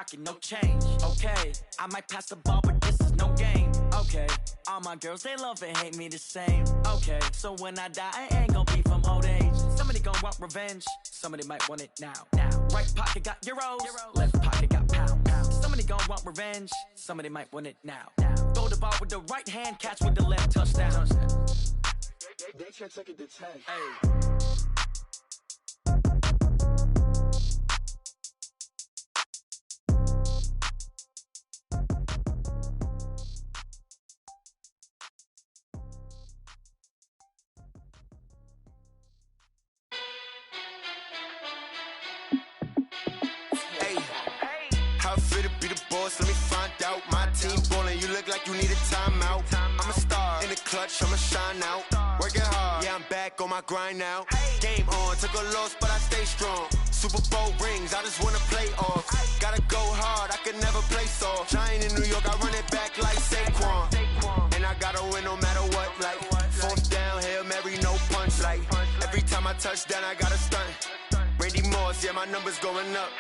pocket, no change. Okay, I might pass the ball, but this is no game. Okay, all my girls, they love and hate me the same. Okay, so when I die, I ain't gonna be from old age. Somebody gon' want revenge, somebody might want it now. Right pocket got euros, left pocket got pounds. Somebody gon' want revenge, somebody might want it now. Throw the ball with the right hand, catch with the left, touchdown. They can't take it to 10. Hey. Let me find out. My team ballin', you look like you need a timeout. I'm a star in the clutch, I'ma shine out. Working hard, yeah, I'm back on my grind now. Game on, took a loss, but I stay strong. Super Bowl rings, I just wanna play off. Gotta go hard, I can never play soft. Giant in New York, I run it back like Saquon. And I gotta win no matter what, like fourth down, Hail Mary, no punch. Like every time I touch down, I gotta stunt. Randy Moss, yeah, my numbers going up.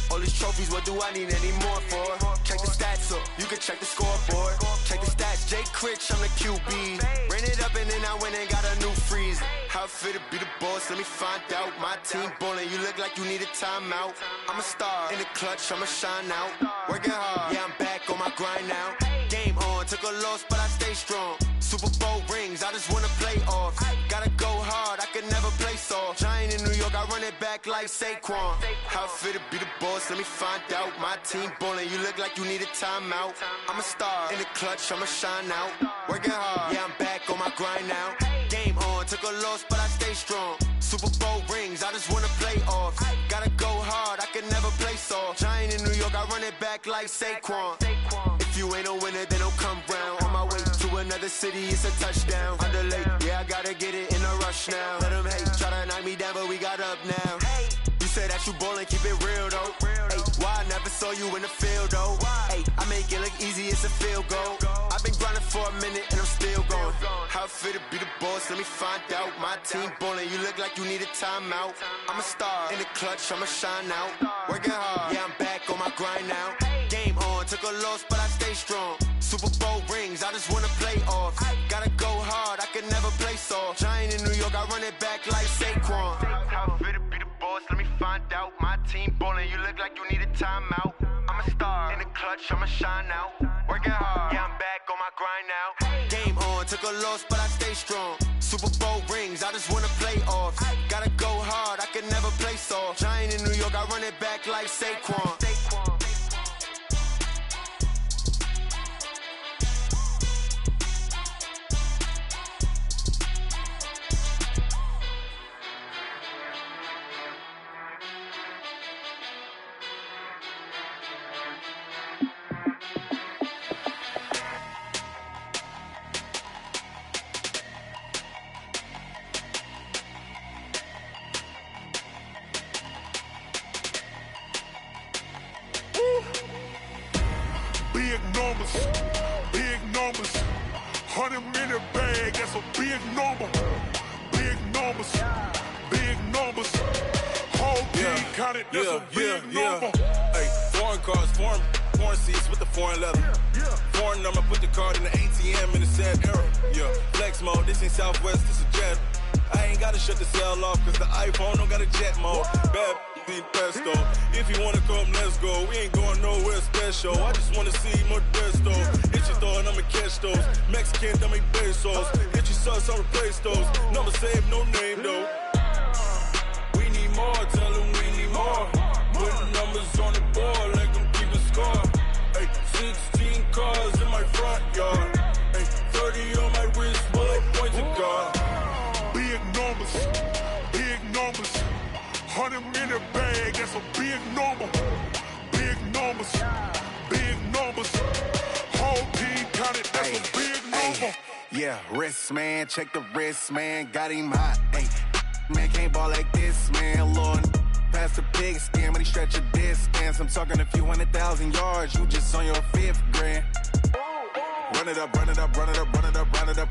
All these trophies, what do I need any more for? Check the stats up, you can check the scoreboard. Check the stats, Jay Critch, I'm the QB. Ran it up and then I went and got a new freeze. How it feel to be the boss, let me find out. My team ballin', you look like you need a timeout. I'm a star in the clutch, I'ma shine out. Working hard, yeah, I'm back on my grind now. Game on, took a loss, but I stay strong. Super Bowl rings, I just wanna play off. Gotta go hard, I can never play soft. Giant in New York, I run it back like Saquon. How it feel to be the boss, let me find out. My team ballin', you look like you need a timeout. I'm a star in the clutch, I'ma shine out. Working hard, yeah, I'm back on my grind now. Game on, took a loss, but I stay strong. Super Bowl rings, I just wanna play off. Gotta go hard, I can never play soft. Giant in New York, I run it back like Saquon. If you ain't a winner, then don't come round. On my way to another city, it's a touchdown. Underlay, yeah, I gotta get it in a rush now. Let them hate, try to knock me down, but we got up now. You said that you ballin', keep it real though. Ay, why I never saw you in the field though? Ay, I make it look easy, it's a field goal. I've been grinding for a minute and I'm still going. How it feel to be the boss, let me find out. My team ballin', you look like you need a timeout. I'm a star in the clutch, I'ma shine out. Working hard, yeah, I'm back on my grind now. Game on, took a loss, but I stay strong. Super Bowl rings, I just wanna play off. Gotta go hard, I can never play soft. Giant in New York, I run it back like Saquon. How it feel to be the boss, let me find out. My team ballin', you look like you need a timeout. I'm a star in the clutch, I'ma shine out. Working hard, yeah, I'm back on my grind now. Game on, took a loss, but I stay strong. Super Bowl rings, I just wanna play off. Gotta go hard, I can never play soft. Giant in New York, I run it back like Saquon. Big numbers, 100-minute bag, that's a big number. Big numbers, whole team counted, that's a big number. Hey, foreign cars, foreign seats with the foreign leather. Foreign number, put the card in the ATM in the sad era. Yeah, flex mode, this ain't Southwest, this is jet. I ain't gotta shut the cell off, cause the iPhone don't got a jet mode. Bad need pesto. If you wanna come, let's go. We ain't going nowhere special. I just wanna see more Modesto. Hit your throw and I'ma catch those. Mexican, dummy pesos. Hit your sus, I'll replace those. Number save, no name though. We need more, tell them we need more. Put numbers on the board, let them keep a score. Ay, 16 cars in my front yard. Ay, 30 on my wrist, bullet point to God. Big numbers, 100-minute bag, that's a big number. Big numbers, whole team counted, that's a big number. Yeah, wrist man, check the wrist man, got him hot. Ay, man can't ball like this, man. Lord, past the big skin, when he stretch a distance. I'm talking a few 100,000 yards, you just on your 5th grand. Run it up,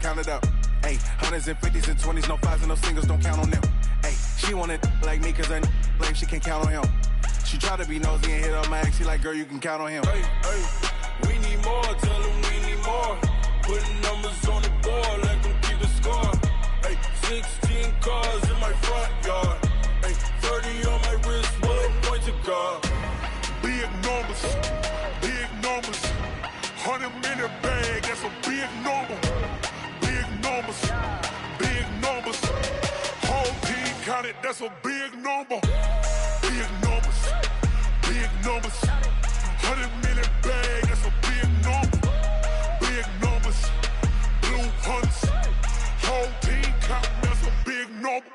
count it up. Ay, hundreds and 50s and 20s, no 5s and no singles, don't count on them. Ay, she want it like me cause her like she can't count on him. She try to be nosy and hit on my ex. She like, girl, you can count on him. Hey, we need more, tell them we need more. Putting numbers on the board, let them keep the score. Hey, 16 cars in my front yard. Hey, 30 on my wrist, bullet point to God. Big numbers, big numbers. 100 minute bag, that's a big number. Big numbers, big numbers. Whole team counted, that's a big number. Big numbers, big numbers. 100 minute bag, that's a big number. Big numbers, blue hunts. Whole team counting, that's a big number.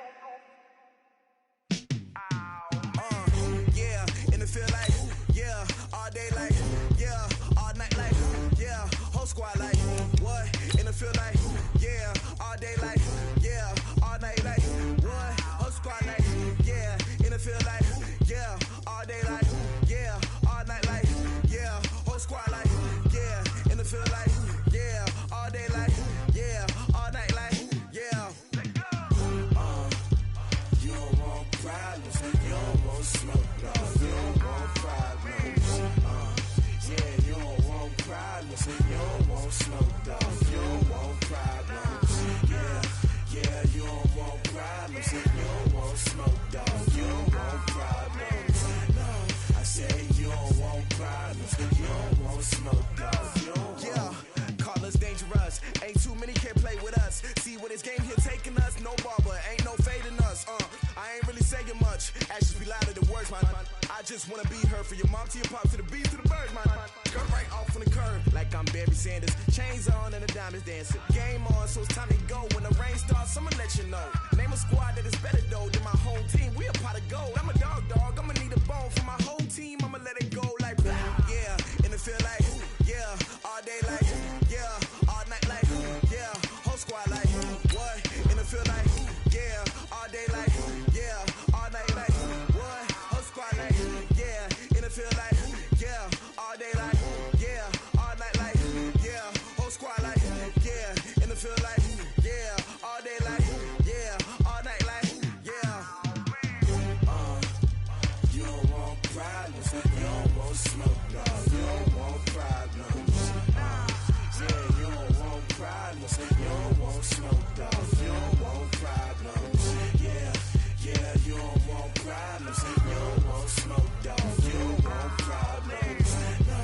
Yeah, and it feel like, yeah, all day like, yeah, all night like, yeah, whole squad like, what? And it feel like, yeah, all day like, yeah, all night like, what? Whole squad like, yeah, and it feel like, yeah, all day like, yeah, all night like, yeah, whole squad like, yeah, and it feel like, yeah, all day like, yeah, all night like, yeah. You don't want problems, you don't want smoke, no, you don't want problems. Yeah, you don't want problems, you don't want smoke, dog, you don't want problems. Yeah, you don't want problems, you don't want smoke, dog, you don't want problems. No, I say you don't want problems, you don't want smoke, dog, you don't want. Yeah, call us dangerous, ain't too many can play with us. See what this game here taking us, no barber, ain't no fading us. I ain't really saying much, actions be louder than words, man. I just wanna be her for your mom to your pop to the beat to the birds, man. Cut right off on the curb, like I'm Barry Sanders. Chains on and the diamonds dancing. Game on, so it's time to go. When the rain starts, I'ma let you know. Name a squad that is better though than my whole team. We a pot of gold. I'm a dog, I'ma need a bone for my whole team. I'ma let it go like, yeah, and it feel like, yeah, all day like, yeah, all night like, yeah, whole squad like, what? And it feel like, yeah, all day like, yeah, all night like, what? Whole squad like, yeah, and it feel like, yeah, all day like, yeah, all night like, yeah, whole squad like, yeah, and it feel like, yeah, all day like, yeah, all night like, yeah. You don't want problems, you don't want smoke, no, you don't want problems. Yeah, you don't want problems, you don't want smoke, dog, you don't want problems. Yeah, you don't want problems, you don't want smoke, dog, you don't want problems. No,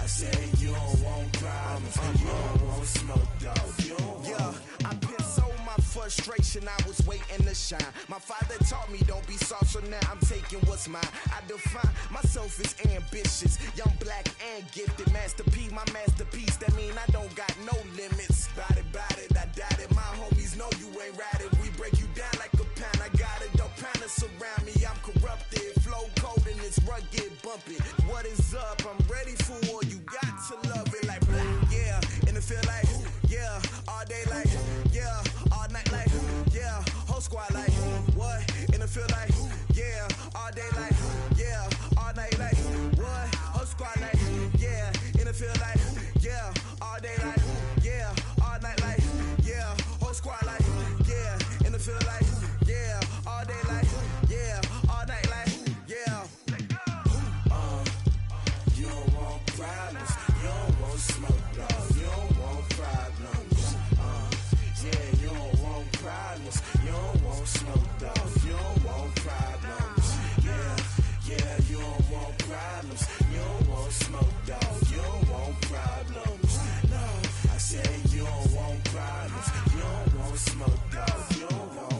I say you don't want problems, you don't want smoke, dog, you don't want. Yeah, I pissed so my frustration, I was waiting to shine. My father taught me don't be soft, so now I'm taking what's mine. I define myself as ambitious, young, black, and gifted. Master P, my masterpiece, that mean I don't got no limits. Bout it, I doubt it. My homies know you ain't ratted. We break you down like a pound. I got it, don't pound us around me. I'm corrupted, flow cold and it's rugged, bumpy. What is up? I'm ready for war. You got to love it like black, yeah. And it feel like, yeah, all day like, yeah, all night like, yeah, whole squad like, what? And it feel like, yeah, all day like, yeah, all night like, what? Whole squad like, yeah, and it feel like, yeah, all day like, yeah, all night like, yeah, whole squad like, yeah, and it feel like, yeah, all day like, yeah, all night like, yeah. You don't want problems, you don't want smoke, no, you don't want problems. Yeah, you don't want problems, you don't want smoke, dog, you don't want problems. Yeah, you don't want problems, you don't want smoke, dog, you don't want problems. No, I say you don't want problems, you don't want smoke, dog, you don't want.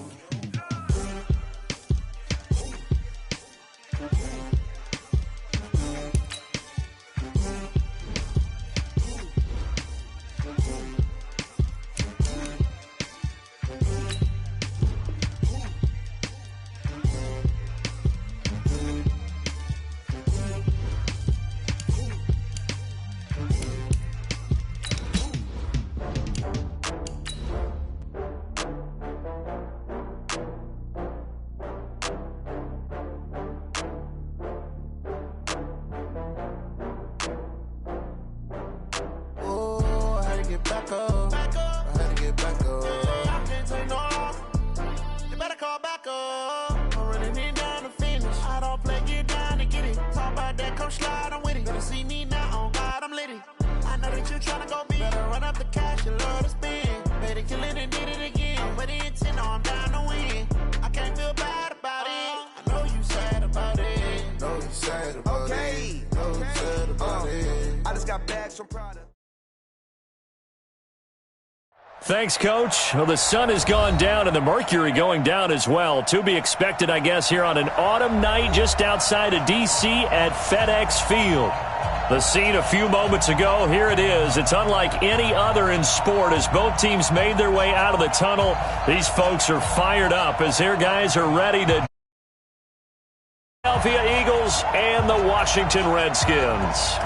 get back up. I had to get back up. I can't take no loss. You better call back up. I'm running it down to finish. I don't play, get down and get it. slide, I'm with it. Better see me now, on God, I'm litty. I know that you're trying to go big. Better run up the cash, you love to spend. Better kill it and did it again. But the intent, no, I'm down to win. I can't feel bad about it. I know you sad about it. Know you sad about it. Know you sad about it. I just got bags from Prada. Thanks, Coach. Well, the sun has gone down and the mercury going down as well. To be expected, I guess, here on an autumn night just outside of D.C. at FedEx Field. The scene a few moments ago, here it is. It's unlike any other in sport as both teams made their way out of the tunnel. These folks are fired up as their guys are ready to Philadelphia Eagles and the Washington Redskins.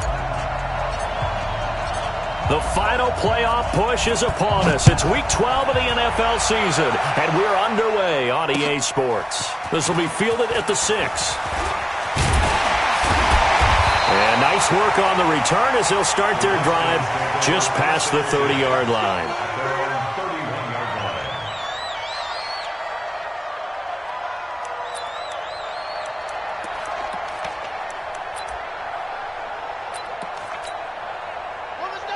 The final playoff push is upon us. It's Week 12 of the NFL season, and we're underway on EA Sports. This will be fielded at the 6. And nice work on the return as they'll start their drive just past the 30-yard line.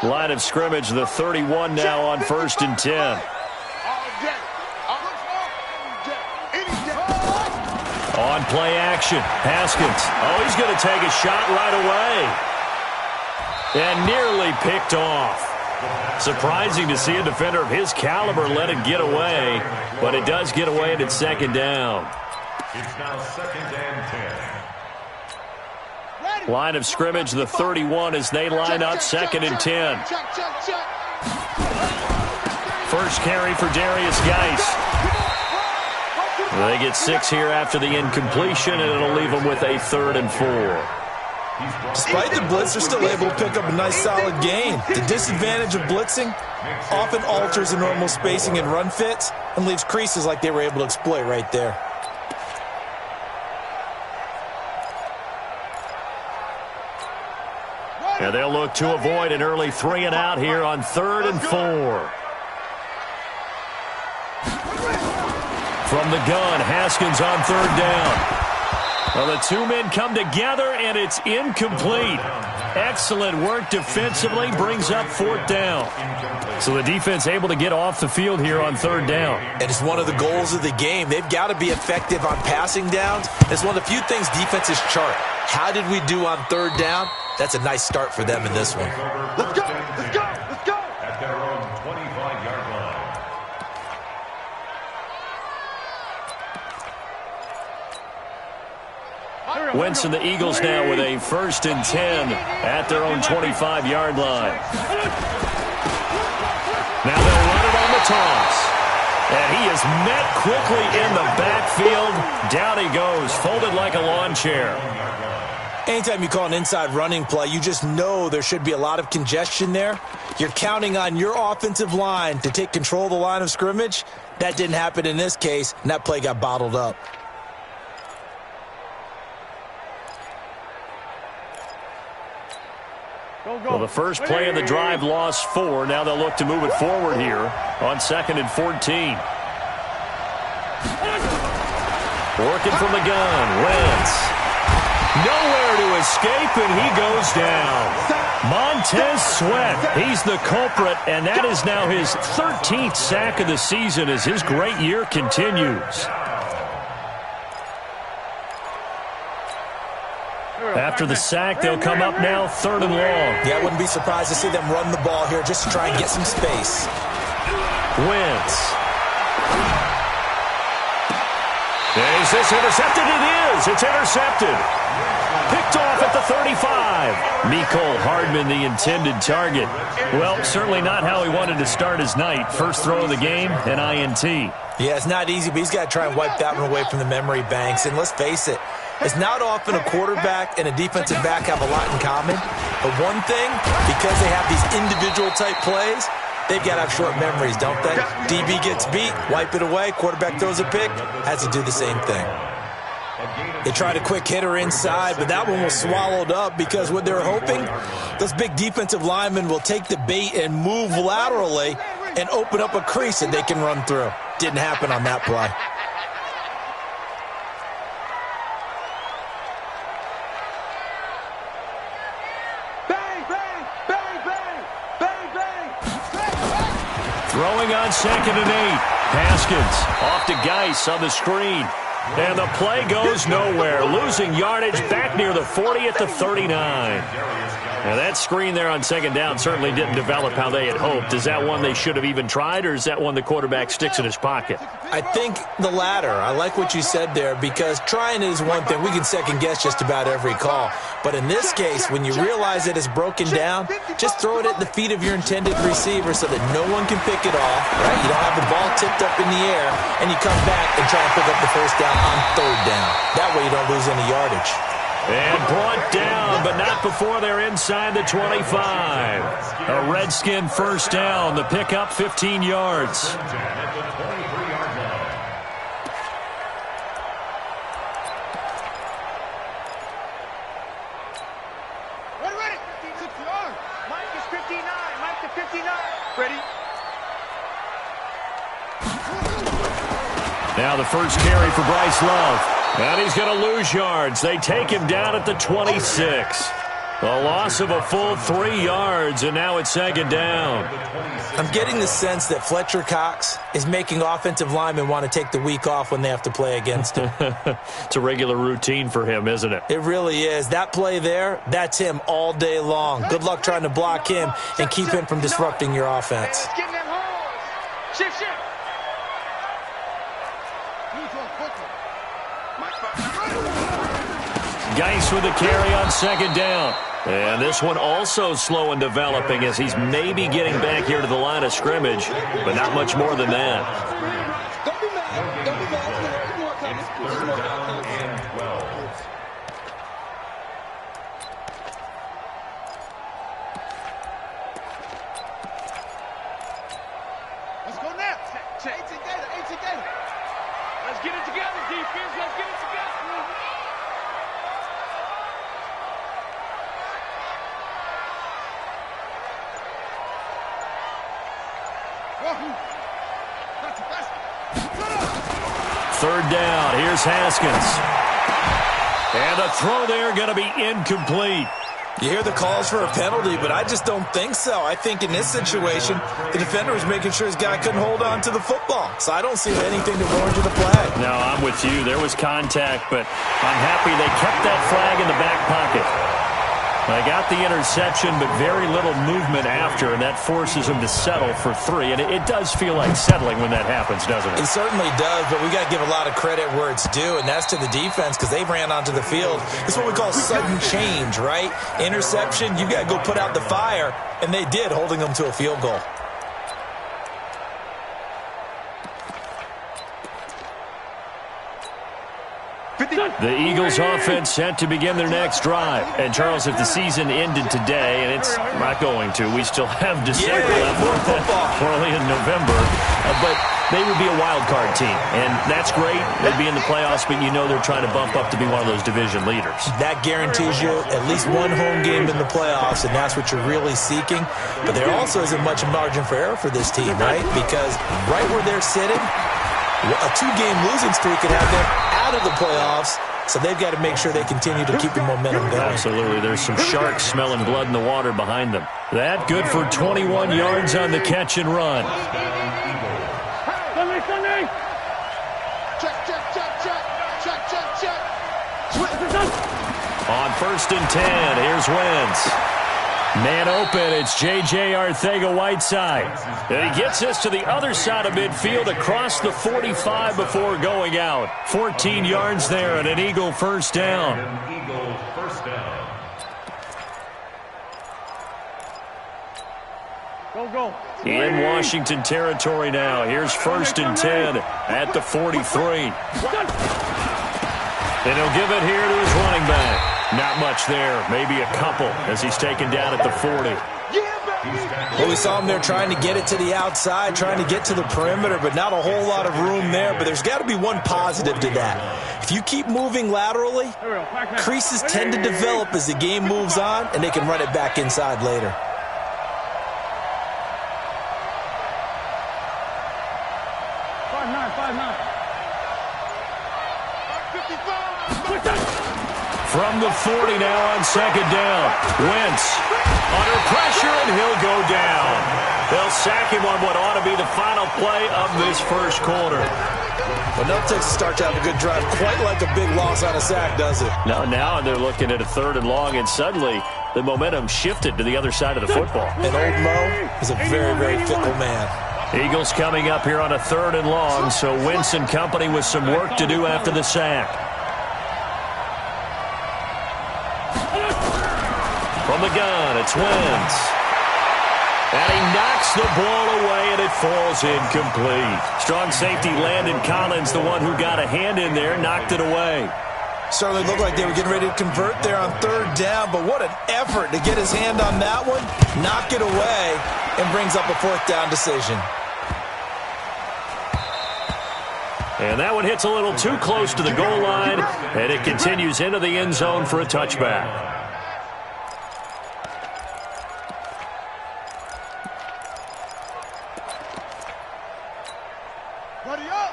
Line of scrimmage, the 31 now on 1st and 10. On play action, Haskins. Oh, he's going to take a shot right away. And nearly picked off. Surprising to see a defender of his caliber let it get away, but it does get away and it's 2nd down. It's now 2nd and 10. Line of scrimmage, the 31 as they line up 2nd and 10. First carry for Darius Geis. They get 6 here after the incompletion, and it'll leave them with a 3rd and 4. Despite the blitz, they're still able to pick up a nice solid gain. The disadvantage of blitzing often alters the normal spacing and run fits and leaves creases like they were able to exploit right there. And they'll look to avoid an early 3 and out here on 3rd and 4. From the gun, Haskins on 3rd down. Well, the two men come together, and it's incomplete. Excellent work defensively, brings up 4th down. So the defense able to get off the field here on 3rd down. And it's one of the goals of the game. They've got to be effective on passing downs. It's one of the few things defenses chart. How did we do on 3rd down? That's a nice start for them in this one. Let's go! Let's go! Let's go! At their own 25-yard line. Wentz and the Eagles now with a 1st and 10 at their own 25-yard line. Now they'll run it on the toss. And he is met quickly in the backfield. Down he goes, folded like a lawn chair. Anytime you call an inside running play, you just know there should be a lot of congestion there. You're counting on your offensive line to take control of the line of scrimmage. That didn't happen in this case, and that play got bottled up. Well, the first play of the drive lost 4. Now they'll look to move it forward here on 2nd and 14. Working from the gun, Wentz. Nowhere to escape, and he goes down. Montez Sweat, he's the culprit, and that is now his 13th sack of the season as his great year continues. After the sack, they'll come up now 3rd and long. Yeah, I wouldn't be surprised to see them run the ball here just to try and get some space. Wentz. Is this intercepted? It is. It's intercepted. Picked off at the 35. Mecole Hardman, the intended target. Well, certainly not how he wanted to start his night. First throw of the game, an INT. Yeah, it's not easy, but he's got to try and wipe that one away from the memory banks. And let's face it, it's not often a quarterback and a defensive back have a lot in common. But one thing, because they have these individual type plays, they've got to have short memories, don't they? DB gets beat, wipe it away, quarterback throws a pick, has to do the same thing. They tried a quick hitter inside, but that one was swallowed up because what they're hoping, those big defensive linemen will take the bait and move laterally and open up a crease that they can run through. Didn't happen on that play. Throwing on 2nd and 8. Haskins off to Geis on the screen. And the play goes nowhere. Losing yardage back near the 40 at the 39. Now that screen there on 2nd down certainly didn't develop how they had hoped. Is that one they should have even tried, or is that one the quarterback sticks in his pocket? I think the latter. I like what you said there, because trying is one thing. We can second-guess just about every call. But in this case, when you realize that it's broken down, just throw it at the feet of your intended receiver so that no one can pick it off, right? You don't have the ball tipped up in the air, and you come back and try and pick up the first down on 3rd down. That way you don't lose any yardage. And brought down, but not before they're inside the 25. A Redskin first down. The pickup, 15 yards. Ready. 60-yard. Mike is 59. Mike to 59. Ready. Now the first carry for Bryce Love. And he's going to lose yards. They take him down at the 26. A loss of a full 3 yards, and now it's 2nd down. I'm getting the sense that Fletcher Cox is making offensive linemen want to take the week off when they have to play against him. It's a regular routine for him, isn't it? It really is. That play there, that's him all day long. Good luck trying to block him and keep him from disrupting your offense. Shift. Geis with a carry on 2nd down. And this one also slow and developing as he's maybe getting back here to the line of scrimmage, but not much more than that. Don't be mad. There's more coming. Let's go now. 18 Gator. Let's get it together, defense. Let's get it together. Third down. Here's Haskins. And the throw there going to be incomplete. You hear the calls for a penalty, but I just don't think so. I think in this situation, the defender was making sure his guy couldn't hold on to the football. So I don't see anything that warranted a flag. No, I'm with you. There was contact, but I'm happy they kept that flag in the back pocket. They got the interception, but very little movement after, and that forces them to settle for 3. And it does feel like settling when that happens, doesn't it? It certainly does, but we got to give a lot of credit where it's due, and that's to the defense because they ran onto the field. It's what we call sudden change, right? Interception, you got to go put out the fire, and they did, holding them to a field goal. The Eagles offense set to begin their next drive. And, Charles, if the season ended today, and it's not going to, we still have December left, early in November, but they would be a wild card team. And that's great. They'd be in the playoffs, but you know they're trying to bump up to be one of those division leaders. That guarantees you at least one home game in the playoffs, and that's what you're really seeking. But there also isn't much margin for error for this team, right? Because right where they're sitting, a 2-game losing streak could have them out of the playoffs, so they've got to make sure they continue to keep the momentum going. Absolutely. There's some sharks smelling blood in the water behind them. That good for 21 yards on the catch and run. On 1st and 10, here's Wentz. Man open, it's J.J. Arcega-Whiteside. And he gets us to the other side of midfield across the 45 before going out. 14 yards there and an Eagle first down. Go. In Washington territory now. Here's 1st and 10 at the 43. And he'll give it here to his running back. Not much there, maybe a couple as he's taken down at the 40. Well, we saw him there trying to get it to the outside, trying to get to the perimeter, but not a whole lot of room there. But there's got to be one positive to that. If you keep moving laterally, creases tend to develop as the game moves on, and they can run it back inside later. From the 40 now on second down. Wentz under pressure, and he'll go down. They'll sack him on what ought to be the final play of this first quarter. Well, no takes to start to have a good drive. Quite like a big loss on a sack, does it? No, now they're looking at a 3rd and long, and suddenly the momentum shifted to the other side of the football. And old Mo is a very, very fickle man. Eagles coming up here on a 3rd and long, so Wentz and company with some work to do after the sack. From the gun, it's Wentz. And he knocks the ball away, and it falls incomplete. Strong safety Landon Collins, the one who got a hand in there, knocked it away. Certainly looked like they were getting ready to convert there on 3rd down, but what an effort to get his hand on that one, knock it away, and brings up a 4th down decision. And that one hits a little too close to the goal line, and it continues into the end zone for a touchback.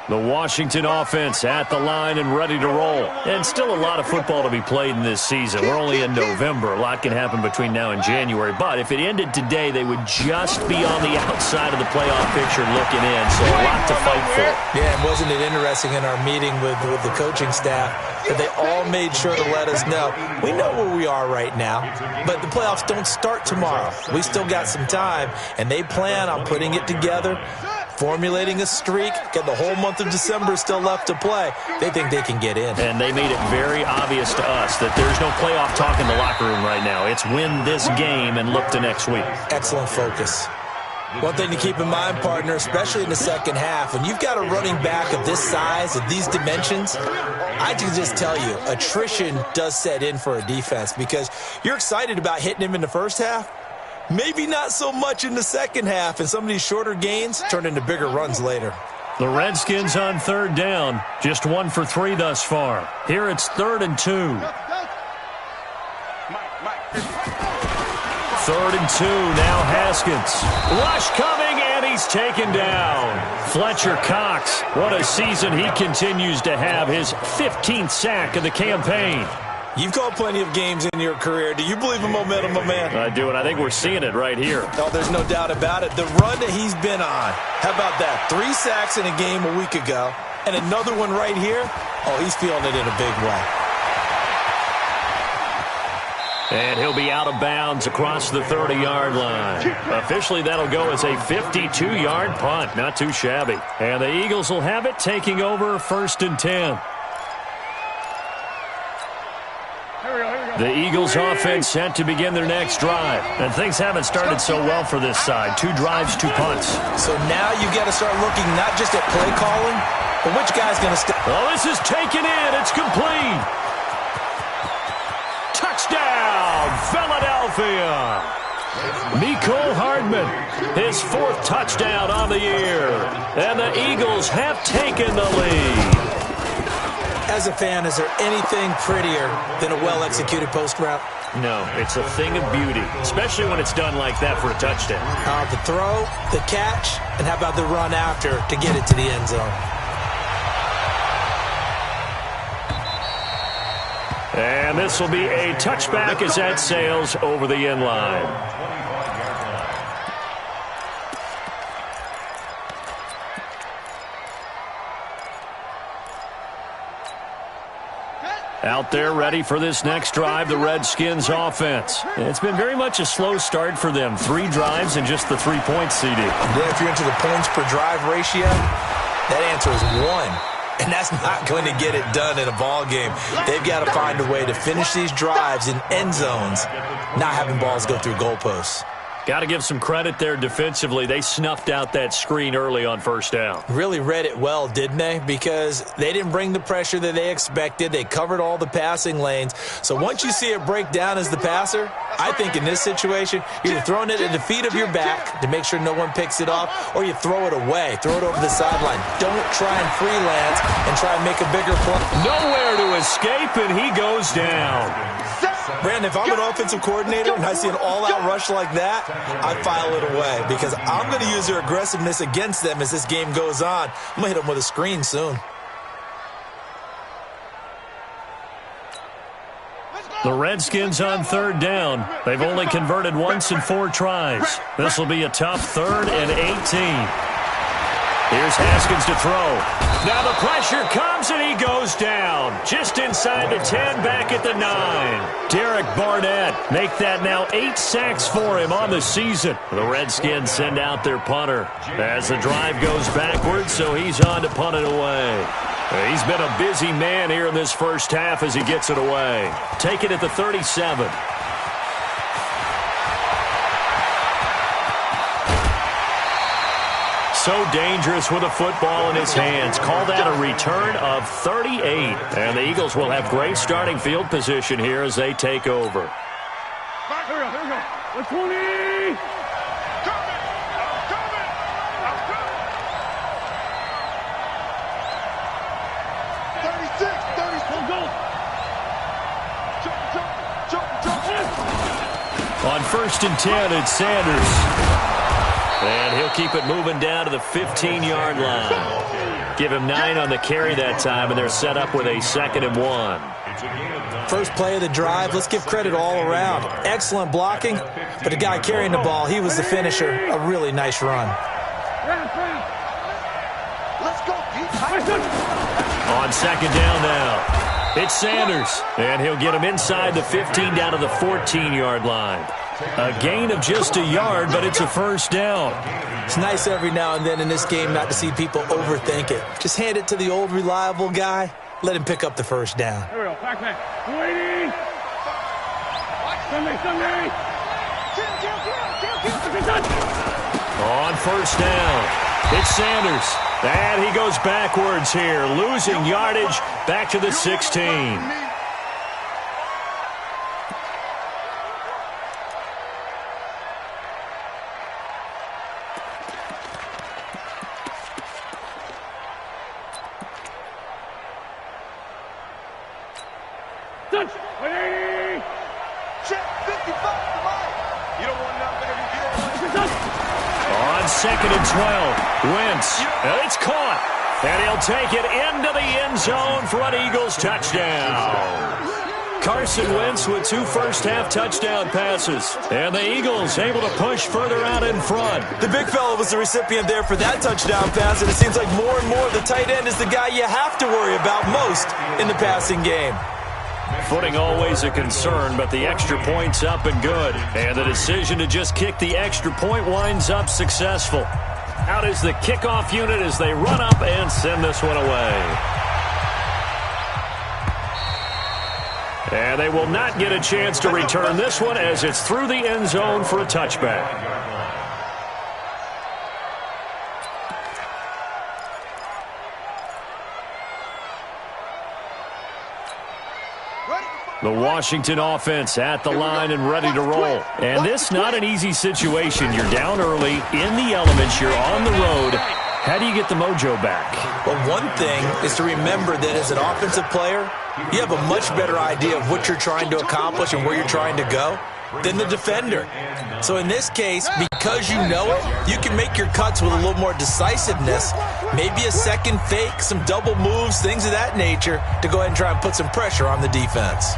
The Washington offense at the line and ready to roll. And still a lot of football to be played in this season. We're only in November. A lot can happen between now and January. But if it ended today, they would just be on the outside of the playoff picture looking in. So a lot to fight for. Yeah, and wasn't it interesting in our meeting with the coaching staff that they all made sure to let us know, we know where we are right now, but the playoffs don't start tomorrow. We still got some time, and they plan on putting it together, formulating a streak, got the whole month of December still left to play. They think they can get in. And they made it very obvious to us that there's no playoff talk in the locker room right now. It's win this game and look to next week. Excellent focus. One thing to keep in mind, partner, especially in the second half, when you've got a running back of this size, of these dimensions, I can just tell you, attrition does set in for a defense because you're excited about hitting him in the first half. Maybe not so much in the second half, and some of these shorter gains turn into bigger runs later. The Redskins on 3rd down, just 1 for 3 thus far. Here it's 3rd and 2. 3rd and 2, now Haskins. Rush coming, and he's taken down. Fletcher Cox, what a season he continues to have, his 15th sack of the campaign. You've called plenty of games in your career. Do you believe in momentum, my man? I do, and I think we're seeing it right here. Oh, there's no doubt about it. The run that he's been on, how about that? 3 sacks in a game a week ago, and another one right here. Oh, he's feeling it in a big way. And he'll be out of bounds across the 30-yard line. Officially, that'll go as a 52-yard punt. Not too shabby. And the Eagles will have it, taking over 1st and 10. The Eagles offense set to begin their next drive. And things haven't started so well for this side. 2 drives, 2 punts. So now you've got to start looking not just at play calling, but which guy's going to step. Oh, this is taken in. It's complete. Touchdown, Philadelphia. Mecole Hardman, his 4th touchdown on the year. And the Eagles have taken the lead. As a fan, is there anything prettier than a well-executed post route? No, it's a thing of beauty, especially when it's done like that for a touchdown. The throw, the catch, and how about the run after to get it to the end zone? And this will be a touchback as that sails over the end line. Out there ready for this next drive, the Redskins offense. It's been very much a slow start for them. 3 drives and just the 3 points, CD. Yeah, if you're into the points per drive ratio, that answer is 1. And that's not going to get it done in a ball game. They've got to find a way to finish these drives in end zones, not having balls go through goalposts. Got to give some credit there defensively. They snuffed out that screen early on 1st down. Really read it well, didn't they? Because they didn't bring the pressure that they expected. They covered all the passing lanes. So once you see it break down as the passer, I think in this situation, you're either throwing it at the feet of your back to make sure no one picks it off, or you throw it away, throw it over the sideline. Don't try and freelance and try and make a bigger play. Nowhere to escape, and he goes down. Brandon, if I'm an offensive coordinator and I see an all-out rush like that, I file it away because I'm going to use their aggressiveness against them as this game goes on. I'm going to hit them with a screen soon. The Redskins on third down. They've only converted once in 4 tries. This will be a tough 3rd and 18. Here's Haskins to throw. Now the pressure comes and he goes down. Just inside the 10, back at the 9. Derek Barnett make that now 8 sacks for him on the season. The Redskins send out their punter as the drive goes backwards, so he's on to punt it away. He's been a busy man here in this first half as he gets it away. Take it at the 37. So dangerous with a football in his hands. Call that a return of 38. And the Eagles will have great starting field position here as they take over. Here we go. 120. Coming. 36. 30. Go. Jump. On 1st and 10, it's Sanders. And he'll keep it moving down to the 15-yard line. Give him 9 on the carry that time, and they're set up with a 2nd and 1. First play of the drive, let's give credit all around. Excellent blocking, but the guy carrying the ball, he was the finisher. A really nice run. Let's go. On 2nd down now, it's Sanders. And he'll get him inside the 15 down to the 14-yard line. A gain of just a yard, but it's a 1st down. It's nice every now and then in this game not to see people overthink it. Just hand it to the old reliable guy. Let him pick up the 1st down. Here we go. Back. Waiting. Sunday. On 1st down, it's Sanders. And he goes backwards here, losing yardage back to the 16. Touch. 180. Check 55 to right. You don't want nothing. On 2nd and 12, Wentz. And it's caught. And he'll take it into the end zone for an Eagles touchdown. Carson Wentz with 2 first-half touchdown passes. And the Eagles able to push further out in front. The big fella was the recipient there for that touchdown pass, and it seems like more and more the tight end is the guy you have to worry about most in the passing game. Footing always a concern, but the extra point's up and good. And the decision to just kick the extra point winds up successful. Out is the kickoff unit as they run up and send this one away. And they will not get a chance to return this one as it's through the end zone for a touchback. The Washington offense at the line and ready to roll. And this not an easy situation. You're down early, in the elements, you're on the road. How do you get the mojo back? Well, one thing is to remember that as an offensive player, you have a much better idea of what you're trying to accomplish and where you're trying to go than the defender. So in this case, because you know it, you can make your cuts with a little more decisiveness, maybe a second fake, some double moves, things of that nature, to go ahead and try and put some pressure on the defense.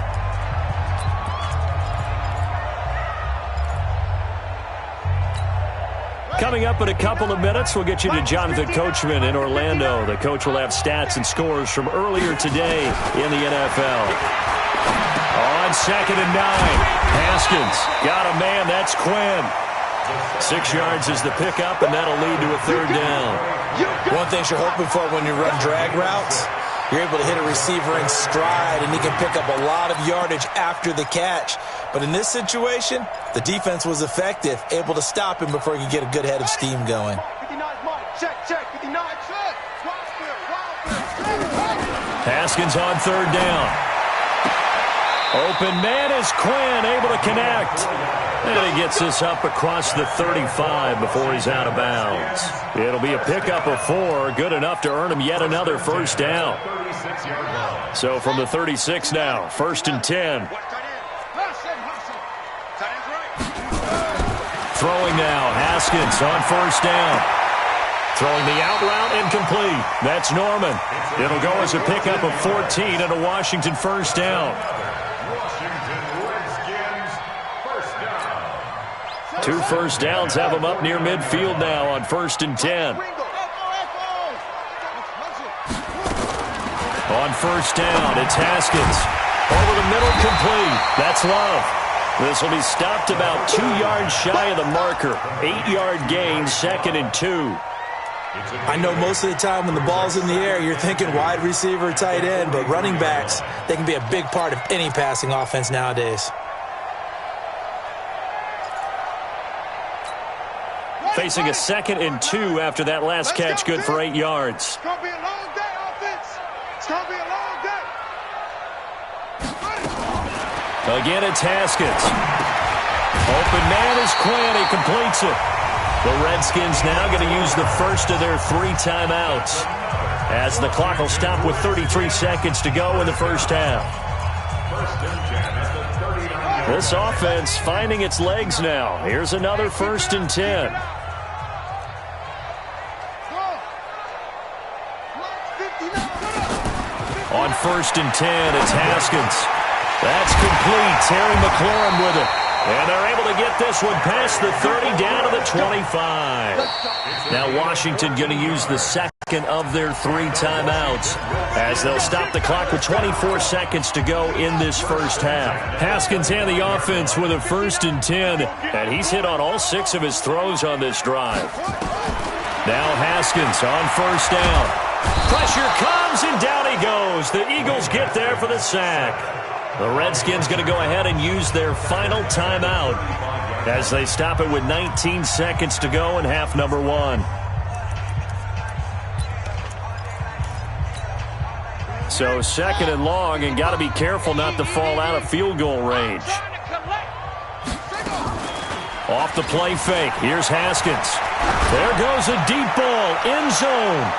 Coming up in a couple of minutes, we'll get you to Jonathan Coachman in Orlando. The coach will have stats and scores from earlier today in the NFL. On 2nd and 9, Haskins got a man. That's Quinn. 6 yards is the pickup, and that'll lead to a 3rd down. One thing you're hoping for when you run drag routes, you're able to hit a receiver in stride, and he can pick up a lot of yardage after the catch. But in this situation, the defense was effective, able to stop him before he could get a good head of steam going. 59, check, 59, check. Haskins on 3rd down. Open man is Quinn, able to connect. And he gets this up across the 35 before he's out of bounds. It'll be a pickup of 4, good enough to earn him yet another 1st down. So from the 36 now, 1st and 10. Throwing now, Haskins on 1st down. Throwing the out route incomplete. That's Norman. It'll go as a pickup of 14 and a Washington 1st down. 2 first downs have them up near midfield now on 1st and 10. On 1st down, it's Haskins. Over the middle, complete. That's Love. This will be stopped about 2 yards shy of the marker. 8-yard gain, 2nd and 2. I know most of the time when the ball's in the air, you're thinking wide receiver, tight end, but running backs, they can be a big part of any passing offense nowadays. Facing a 2nd and 2 after that last catch, good for 8 yards. It's going to be a long day, offense. It's going to be a long day. Again, it's Haskins. Open man is Quinn. He completes it. The Redskins now going to use the first of their 3 timeouts as the clock will stop with 33 seconds to go in the first half. This offense finding its legs now. Here's another 1st and 10. On 1st and 10, it's Haskins. That's complete. Terry McLaurin with it. And they're able to get this one past the 30 down to the 25. Now Washington going to use the second of their 3 timeouts as they'll stop the clock with 24 seconds to go in this first half. Haskins and the offense with a 1st and 10, and he's hit on all 6 of his throws on this drive. Now Haskins on 1st down. Pressure comes, and down he goes. The Eagles get there for the sack. The Redskins going to go ahead and use their final timeout as they stop it with 19 seconds to go in half number 1. So 2nd and long, and got to be careful not to fall out of field goal range. Off the play fake. Here's Haskins. There goes a deep ball. End zone.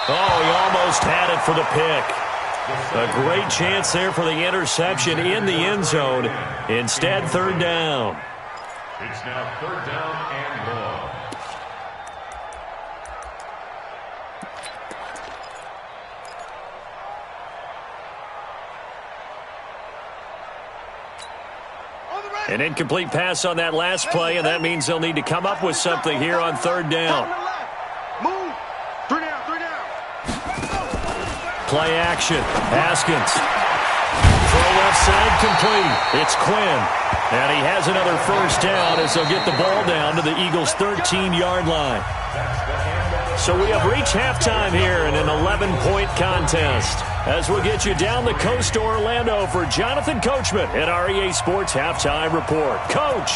Oh, he almost had it for the pick. A great chance there for the interception in the end zone. Instead, 3rd down. It's now 3rd down and long. An incomplete pass on that last play, and that means they'll need to come up with something here on 3rd down. Move. 3 down, 3 down. Play action. Haskins. Throw left side complete. It's Quinn. And he has another 1st down as they'll get the ball down to the Eagles' 13-yard line. So we have reached halftime here in an 11-point contest. As we'll get you down the coast to Orlando for Jonathan Coachman at our EA Sports Halftime Report. Coach,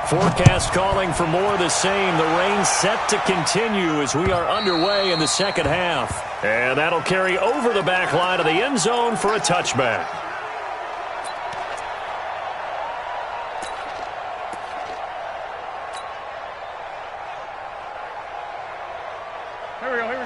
forecast calling for more of the same. The rain set to continue as we are underway in the second half. And that'll carry over the back line of the end zone for a touchback.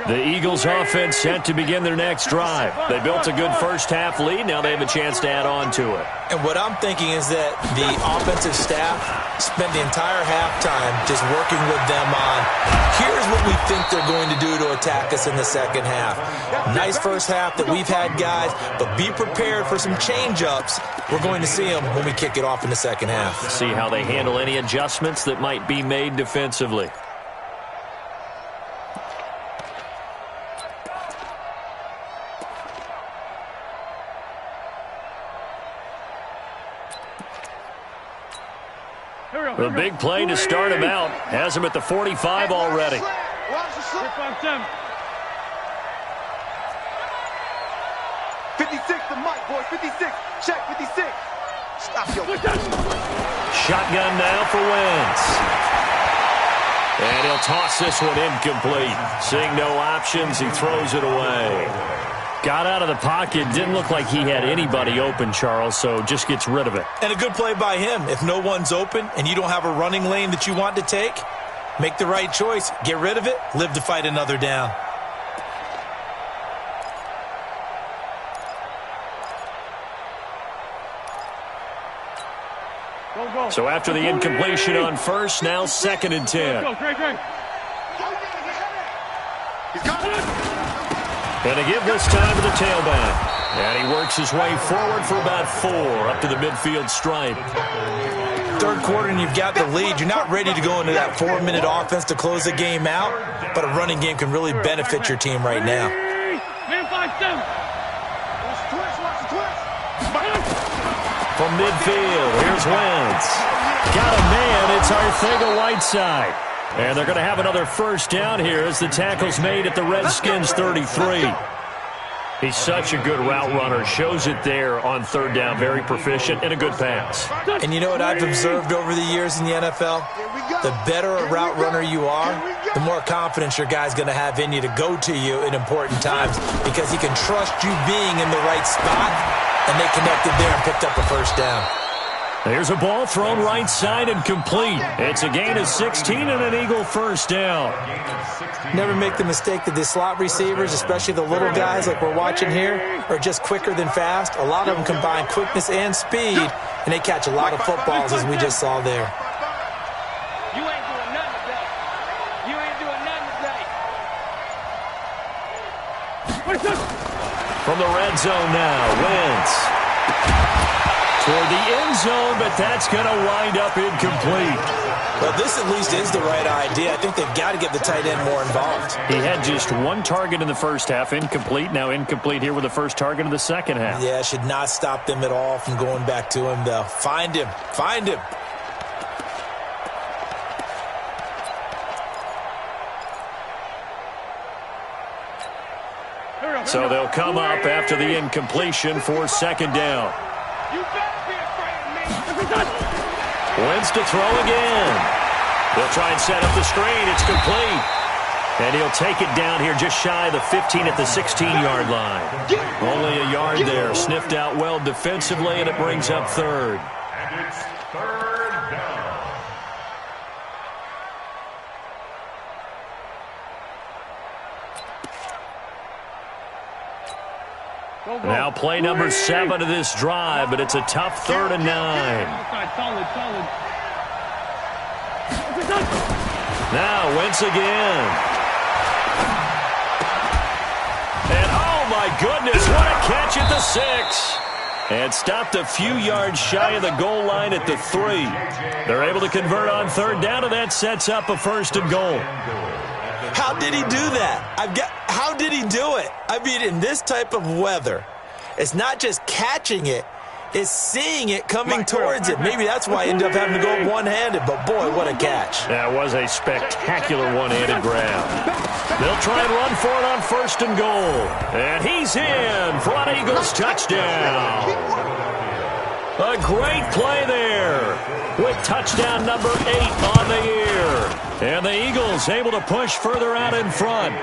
The Eagles offense set to begin their next drive. They built a good first half lead. Now they have a chance to add on to it. And what I'm thinking is that the offensive staff spent the entire halftime just working with them on, here's what we think they're going to do to attack us in the second half. Nice first half that we've had, guys, but be prepared for some change-ups. We're going to see them when we kick it off in the second half. See how they handle any adjustments that might be made defensively. The big play to start him out. Has him at the 45 already. 56 the mic, boys. 56. Check 56. Stop your. Shotgun now for Wentz. And he'll toss this one incomplete. Seeing no options, he throws it away. Got out of the pocket. Didn't look like he had anybody open, Charles, so just gets rid of it. And a good play by him. If no one's open and you don't have a running lane that you want to take, make the right choice. Get rid of it. Live to fight another down. So after the incompletion on first, now 2nd and 10. And a give this time to the tailback. And he works his way forward for about 4 up to the midfield stripe. third quarter and you've got the lead, you're not ready to go into that 4-minute offense to close the game out, but a running game can really benefit your team right now. From midfield, here's Wentz. Got a man, it's Arcega-Whiteside. And they're going to have another first down here as the tackle's made at the Redskins 33. He's such a good route runner. Shows it there on third down. Very proficient and a good pass. And you know what I've observed over the years in the NFL? The better a route runner you are, the more confidence your guy's going to have in you to go to you in important times because he can trust you being in the right spot, and they connected there and picked up a first down. There's a ball thrown right side and complete. It's a gain of 16 and an Eagle first down. Never make the mistake that the slot receivers, especially the little guys like we're watching here, are just quicker than fast. A lot of them combine quickness and speed, and they catch a lot of footballs as we just saw there. You ain't doing nothing today. You ain't doing nothing today. From the red zone now, Wentz. Toward the end zone, but that's going to wind up incomplete. Well, this at least is the right idea. I think they've got to get the tight end more involved. He had just one target in the first half, incomplete. Now incomplete here with the first target of the second half. Yeah, should not stop them at all from going back to him, though. Find him. Find him. So they'll come up after the incompletion for second down. Wentz to throw again. They'll try and set up the screen. It's complete. And he'll take it down here just shy of the 15 at the 16-yard line. Only a yard there. Sniffed out well defensively, and it brings up third. And it's third down. Now play number 7 of this drive, but it's a tough 3rd and 9. Now Wentz again. And oh my goodness, what a catch at the 6. And stopped a few yards shy of the goal line at the 3. They're able to convert on third down, and that sets up a 1st and goal. How did he do that? How did he do it? I mean, in this type of weather, it's not just catching it, it's seeing it coming towards it. Maybe that's why he ended up having to go one-handed, but boy, what a catch. That was a spectacular one-handed grab. They'll try and run for it on 1st and goal. And he's in for an Eagles touchdown. A great play there with touchdown number 8 on the year. And the Eagles able to push further out in front.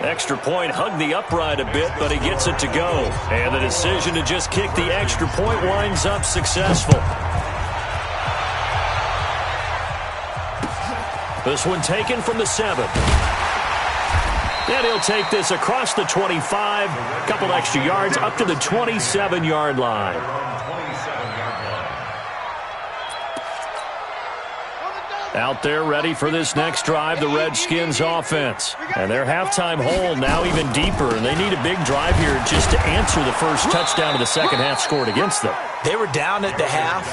Extra point hugged the upright a bit, but he gets it to go. And the decision to just kick the extra point winds up successful. This one taken from the 7. And he'll take this across the 25, a couple extra yards up to the 27-yard line. Out there ready for this next drive, the Redskins offense. And their halftime hole now even deeper, and they need a big drive here just to answer the first touchdown of the second half scored against them. They were down at the half.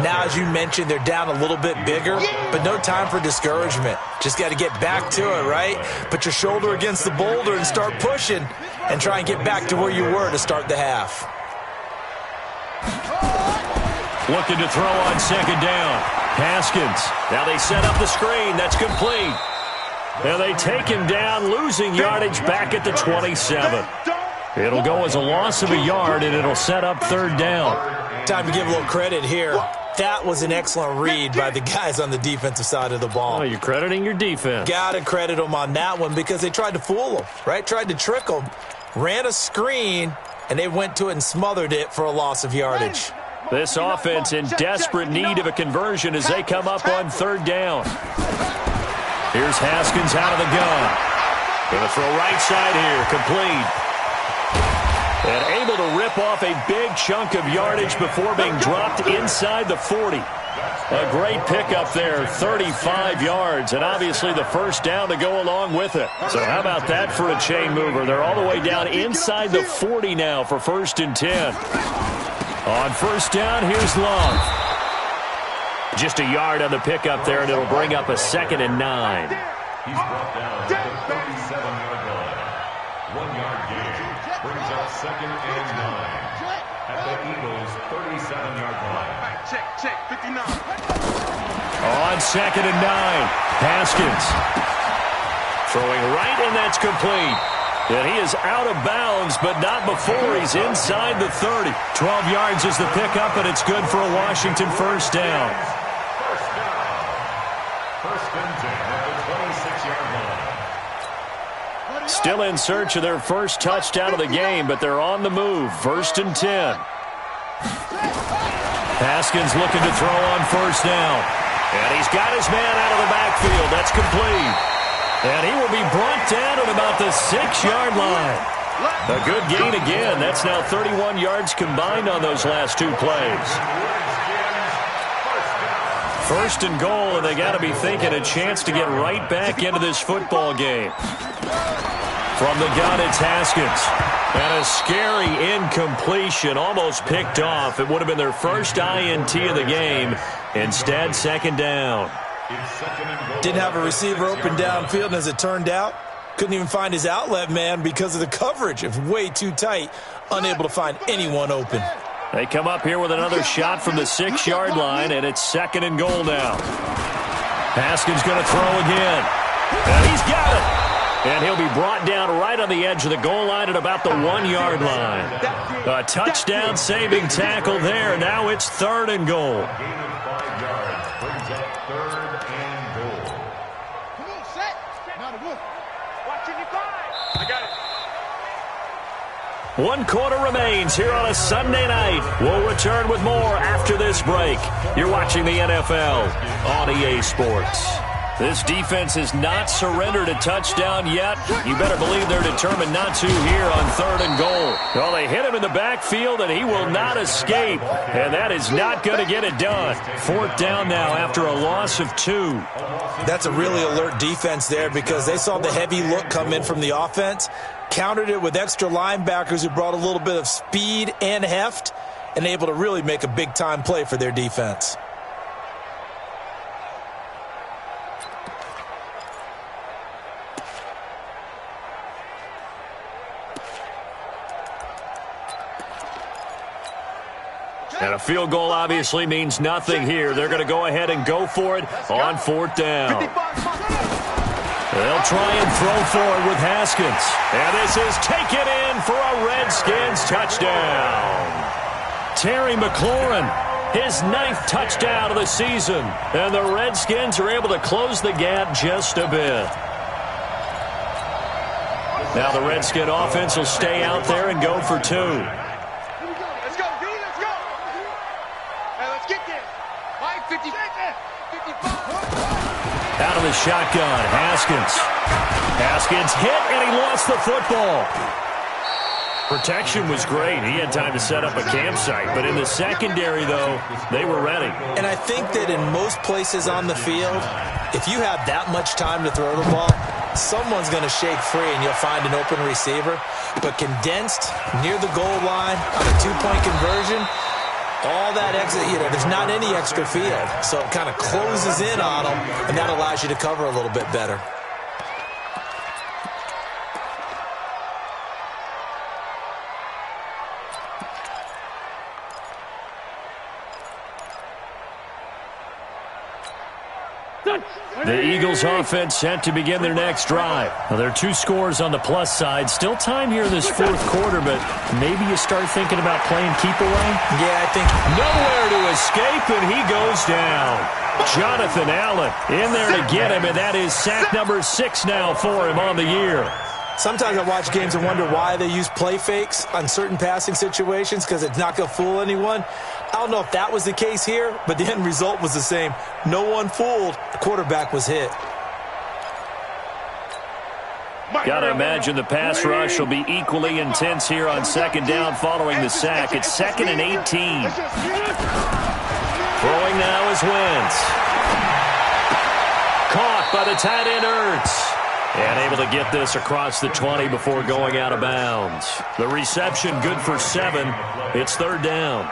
Now, as you mentioned, they're down a little bit bigger, but no time for discouragement. Just got to get back to it, right? Put your shoulder against the boulder and start pushing and try and get back to where you were to start the half. Looking to throw on second down. Haskins. Now they set up the screen. That's complete. Now they take him down, losing yardage back at the 27. It'll go as a loss of a yard, and it'll set up third down. Time to give a little credit here. That was an excellent read by the guys on the defensive side of the ball. Oh, you're crediting your defense. Got to credit them on that one because they tried to fool them, right? Tried to trick them. Ran a screen, and they went to it and smothered it for a loss of yardage. This offense in desperate need of a conversion as they come up on third down. Here's Haskins out of the gun. Going to throw right side here, complete. And able to rip off a big chunk of yardage before being dropped inside the 40. A great pickup there, 35 yards, and obviously the first down to go along with it. So how about that for a chain mover? They're all the way down inside the 40 now for 1st and 10. On first down, here's Love. Just a yard on the pickup there, and it'll bring up a 2nd and 9. He's brought down at the 37-yard line. 1-yard gain brings up 2nd and 9 at the Eagles' 37-yard line. Check, 59. On 2nd and 9, Haskins throwing right, and that's complete. And he is out of bounds, but not before he's inside the 30. 12 yards is the pickup, and it's good for a Washington first down. First and 10 at the 26-yard line. Still in search of their first touchdown of the game, but they're on the move. 1st and 10. Haskins looking to throw on first down. And he's got his man out of the backfield. That's complete. And he will be brought down at about the 6-yard line. A good gain again. That's now 31 yards combined on those last 2 plays. 1st and goal, and they got to be thinking a chance to get right back into this football game. From the gun, it's Haskins. And a scary incompletion, almost picked off. It would have been their first INT of the game. Instead, 2nd down. Didn't have a receiver open downfield, and as it turned out, couldn't even find his outlet man because of the coverage. It was way too tight, unable to find anyone open. They come up here with another shot from the 6-yard line, and it's 2nd and goal now. Haskins going to throw again. And he's got it. And he'll be brought down right on the edge of the goal line at about the 1-yard line. A touchdown-saving tackle there. Now it's 3rd and goal. Gain of 5 yards brings up 3rd and goal. Come on, set. Now the wolf. Watching you five. I got it. 1 quarter remains here on a Sunday night. We'll return with more after this break. You're watching the NFL on EA Sports. This defense has not surrendered a touchdown yet. You better believe they're determined not to here on 3rd and goal. Well, they hit him in the backfield, and he will not escape. And that is not going to get it done. 4th down now after a loss of 2. That's a really alert defense there because they saw the heavy look come in from the offense, countered it with extra linebackers who brought a little bit of speed and heft, and able to really make a big-time play for their defense. And a field goal obviously means nothing here. They're going to go ahead and go for it on 4th down. They'll try and throw for it with Haskins. And this is taken in for a Redskins touchdown. Terry McLaurin, his 9th touchdown of the season. And the Redskins are able to close the gap just a bit. Now the Redskin offense will stay out there and go for 2. Out of the shotgun, Haskins. Haskins hit, and he lost the football. Protection was great. He had time to set up a campsite. But in the secondary, though, they were ready. And I think that in most places on the field, if you have that much time to throw the ball, someone's going to shake free, and you'll find an open receiver. But condensed, near the goal line, on a 2-point conversion, all that exit, there's not any extra field. So it kind of closes in on them, and that allows you to cover a little bit better. The Eagles offense set to begin their next drive. Well, there are 2 scores on the plus side. Still time here in this 4th quarter, but maybe you start thinking about playing keep away? Yeah, I think nowhere to escape, and he goes down. Jonathan Allen in there to get him, and that is sack number 6 now for him on the year. Sometimes I watch games and wonder why they use play fakes on certain passing situations because it's not going to fool anyone. I don't know if that was the case here, but the end result was the same. No one fooled. The quarterback was hit. Got to imagine the pass rush will be equally intense here on 2nd down following the sack. It's 2nd and 18. Throwing now is Wentz. Caught by the tight end Ertz. And able to get this across the 20 before going out of bounds. The reception good for 7. It's 3rd down.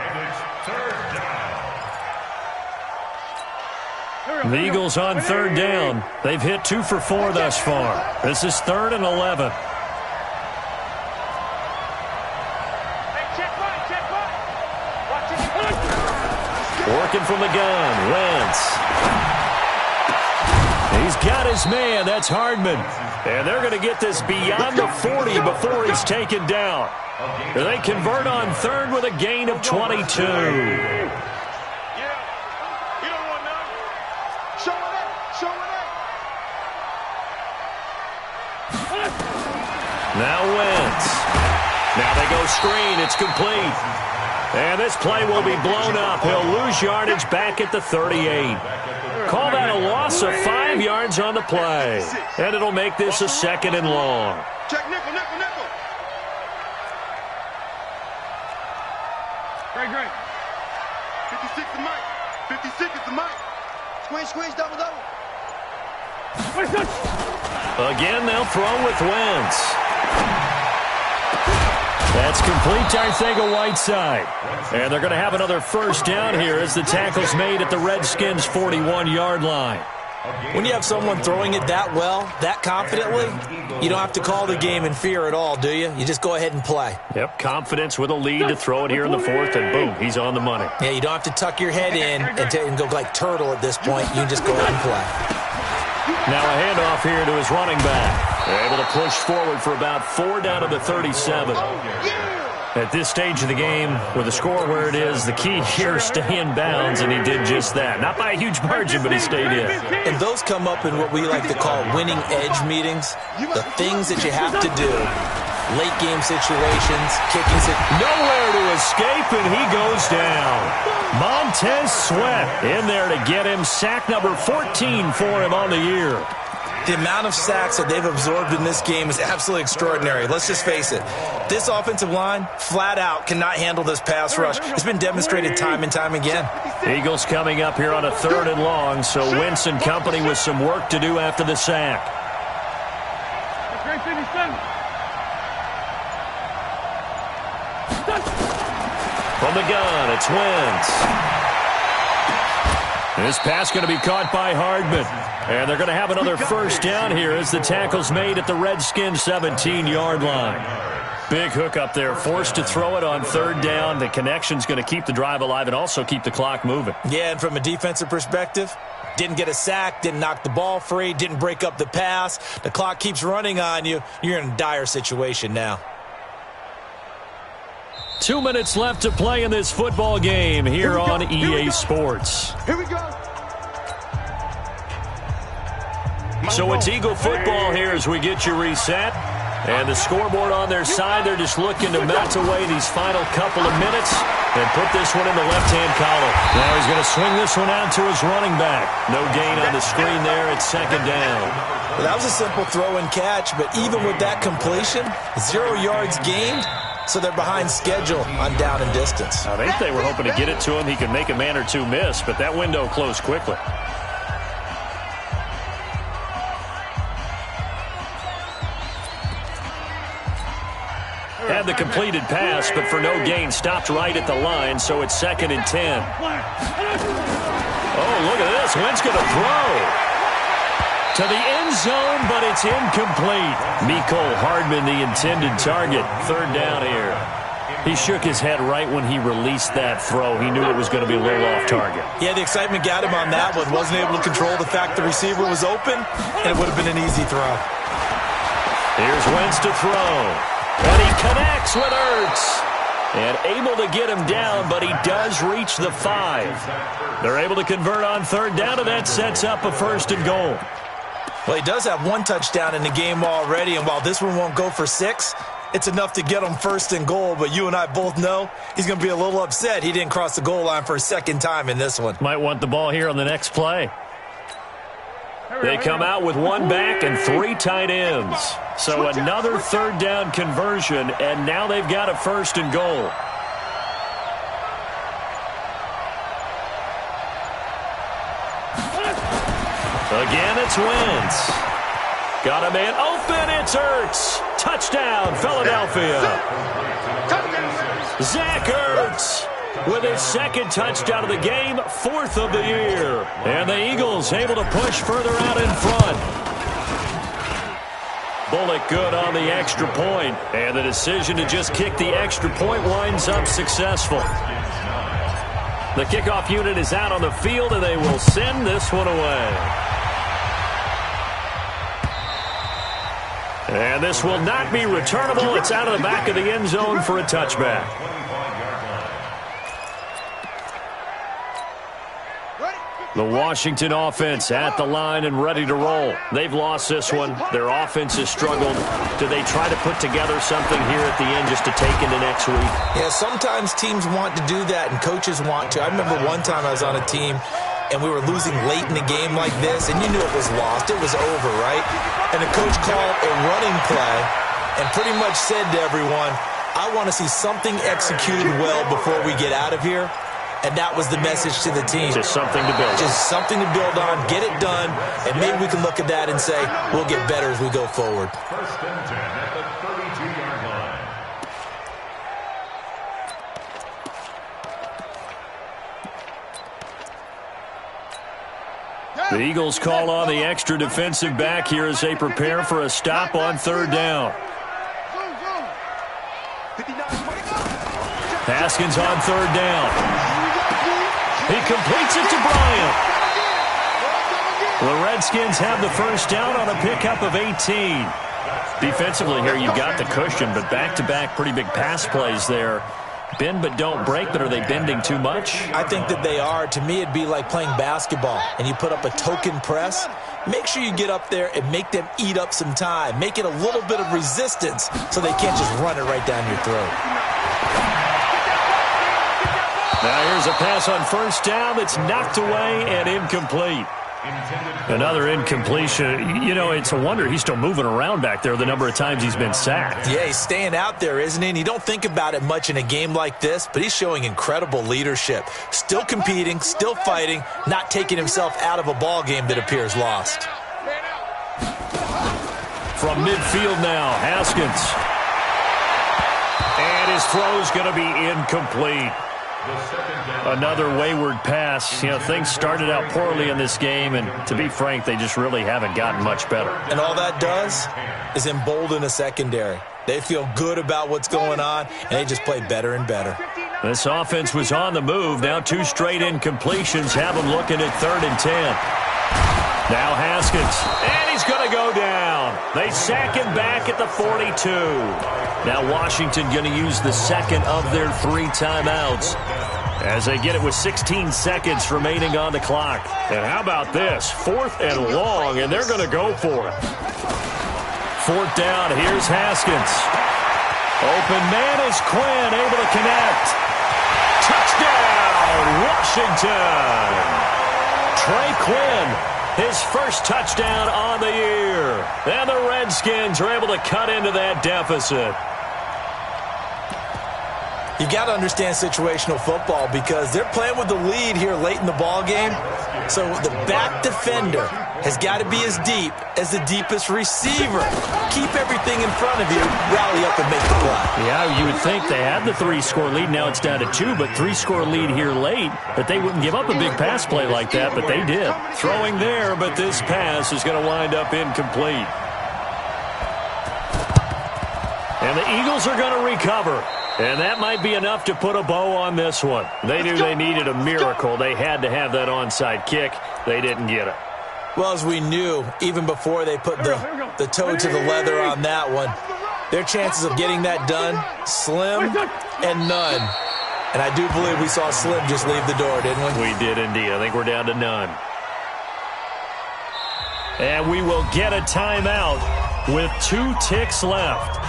The Eagles on third down. They've hit 2 for 4 thus far. This is 3rd and 11. Working from the gun, Wentz. He's got his man. That's Hardman. And they're going to get this beyond the 40 before he's taken down. They convert on third with a gain of 22. Now Wentz. Now they go screen. It's complete. And this play will be blown up. He'll lose yardage back at the 38. Call that a loss of 5 yards on the play. And it'll make this a 2nd and long. Check nickel, nickel, nickel. Great. 56 the mic. 56 is the mic. Squeeze, double. Again, they'll throw with Wentz. That's complete to Arcega-Whiteside. And they're going to have another first down here as the tackle's made at the Redskins' 41-yard line. When you have someone throwing it that well, that confidently, you don't have to call the game in fear at all, do you? You just go ahead and play. Yep, confidence with a lead to throw it here in the 4th, and boom, he's on the money. Yeah, you don't have to tuck your head in and go like turtle at this point. You can just go ahead and play. Now a handoff here to his running back. They're able to push forward for about 4 down to the 37. At this stage of the game, with the score where it is, the key here is stay in bounds, and he did just that. Not by a huge margin, but he stayed in. And those come up in what we like to call winning edge meetings. The things that you have to do. Late game situations, kicking nowhere to escape, and he goes down. Montez Sweat in there to get him. Sack number 14 for him on the year. The amount of sacks that they've absorbed in this game is absolutely extraordinary. Let's just face it. This offensive line, flat out, cannot handle this pass rush. It's been demonstrated time and time again. Eagles coming up here on a 3rd and long, so Wentz and company with some work to do after the sack. From the gun, it's Wentz. This pass going to be caught by Hardman. And they're going to have another first down here as the tackle's made at the Redskins' 17-yard line. Big hook up there, forced to throw it on 3rd down. The connection's going to keep the drive alive and also keep the clock moving. Yeah, and from a defensive perspective, didn't get a sack, didn't knock the ball free, didn't break up the pass. The clock keeps running on you. You're in a dire situation now. 2 minutes left to play in this football game here on EA Sports. Here we go. So it's Eagle football here as we get you reset. And the scoreboard on their side, they're just looking to melt away these final couple of minutes and put this one in the left-hand column. Now he's going to swing this one out to his running back. No gain on the screen there. It's 2nd down. Well, that was a simple throw and catch, but even with that completion, 0 yards gained. So they're behind schedule on down and distance. I think they were hoping to get it to him. He could make a man or two miss, but that window closed quickly. Had the completed pass, but for no gain, stopped right at the line, so it's 2nd and 10. Oh, look at this. Wentz going to throw to the end zone, but it's incomplete. Mecole Hardman, the intended target. 3rd down here. He shook his head right when he released that throw. He knew it was going to be a little off target. Yeah, the excitement got him on that one. Wasn't able to control the fact the receiver was open, and it would have been an easy throw. Here's Wentz to throw. And he connects with Ertz. And able to get him down, but he does reach the 5. They're able to convert on 3rd down, and that sets up a 1st and goal. Well, he does have 1 touchdown in the game already, and while this one won't go for 6, it's enough to get him 1st and goal. But you and I both know he's going to be a little upset he didn't cross the goal line for a 2nd time in this one. Might want the ball here on the next play. They come out with 1 back and 3 tight ends. So another 3rd down conversion, and now they've got a 1st and goal. Again, it's Wentz. Got a man open. It's Ertz. Touchdown, Philadelphia. Zach Ertz. with his second touchdown of the game, 4th of the year. And the Eagles able to push further out in front. Bullock good on the extra point, and the decision to just kick the extra point winds up successful. The kickoff unit is out on the field, and they will send this one away. And this will not be returnable. It's out of the back of the end zone for a touchback. The Washington offense at the line and ready to roll. They've lost this one. Their offense has struggled. Do they try to put together something here at the end just to take into next week? Yeah, sometimes teams want to do that and coaches want to. I remember one time I was on a team and we were losing late in a game like this, and you knew it was lost. It was over, right? And the coach called a running play and pretty much said to everyone, I want to see something executed well before we get out of here. And that was the message to the team. Just something to build on. Just something to build on, get it done, and maybe we can look at that and say, we'll get better as we go forward. 1st and 10 at the 32-yard line. The Eagles call on the extra defensive back here as they prepare for a stop on 3rd down. Haskins on 3rd down. He completes it to Bryant. The Redskins have the first down on a pickup of 18. Defensively here, you've got the cushion, but back-to-back pretty big pass plays there. Bend but don't break, but are they bending too much? I think that they are. To me, it'd be like playing basketball, and you put up a token press. Make sure you get up there and make them eat up some time. Make it a little bit of resistance so they can't just run it right down your throat. Now here's a pass on 1st down that's knocked away and incomplete. Another incompletion. You know, it's a wonder he's still moving around back there the number of times he's been sacked. Yeah, he's staying out there, isn't he? And you don't think about it much in a game like this, but he's showing incredible leadership. Still competing, still fighting, not taking himself out of a ball game that appears lost. From midfield now, Haskins. And his throw's going to be incomplete. Another wayward pass. You know, things started out poorly in this game, and to be frank, they just really haven't gotten much better. And all that does is embolden a secondary. They feel good about what's going on, and they just play better and better. This offense was on the move. Now 2 straight incompletions have them looking at 3rd and 10. Now Haskins, and he's going to go down. They sack him back at the 42. Now Washington going to use the second of their 3 timeouts as they get it with 16 seconds remaining on the clock. And how about this? 4th and long, and they're going to go for it. 4th down, here's Haskins. Open man is Quinn, able to connect. Touchdown, Washington. Trey Quinn, his first touchdown on the year. And the Redskins are able to cut into that deficit. You've got to understand situational football because they're playing with the lead here late in the ball game. So the back defender has got to be as deep as the deepest receiver. Keep everything in front of you, rally up and make the play. Yeah, you would think they had the 3-score lead. Now it's down to 2, but 3-score lead here late. That they wouldn't give up a big pass play like that, but they did. Throwing there, but this pass is going to wind up incomplete. And the Eagles are going to recover. And that might be enough to put a bow on this one. They knew they needed a miracle. They had to have that onside kick. They didn't get it. Well, as we knew, even before they put the toe to the leather on that one, their chances of getting that done, slim and none. And I do believe we saw Slim just leave the door, didn't we? We did indeed. I think we're down to none. And we will get a timeout with 2 ticks left.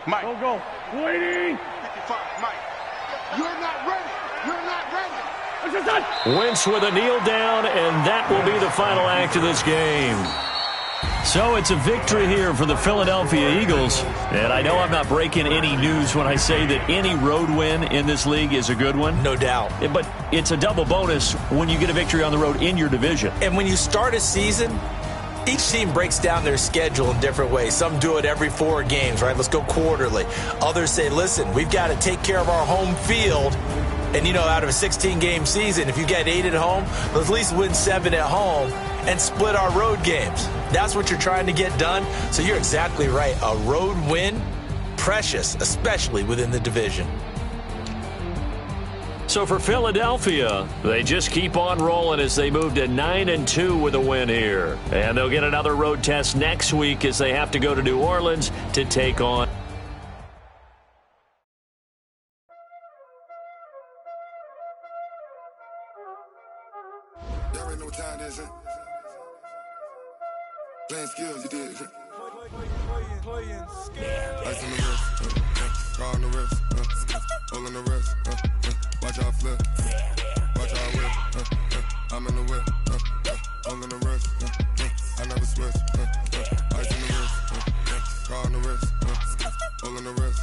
Mike. Go. Waiting. 55, Mike. You're not ready. You're not ready. Wentz with a kneel down, and that will be the final act of this game. So it's a victory here for the Philadelphia Eagles. And I know I'm not breaking any news when I say that any road win in this league is a good one. No doubt. But it's a double bonus when you get a victory on the road in your division. And when you start a season, each team breaks down their schedule in different ways. Some do it every 4 games, right? Let's go quarterly. Others say, listen, we've got to take care of our home field. And, out of a 16-game season, if you get 8 at home, let's at least win 7 at home and split our road games. That's what you're trying to get done. So you're exactly right. A road win, precious, especially within the division. So for Philadelphia, they just keep on rolling as they move to 9-2 with a win here. And they'll get another road test next week as they have to go to New Orleans to take on. Y'all already know what time it is, huh? Playing skills, you did. Playing skills. Ice on the wrist, car on the wrist, hole in the wrist, watch out flip, watch out whip, I'm in the whip, hole in the wrist, I never switch, ice on the wrist, car on the wrist, hole in the wrist,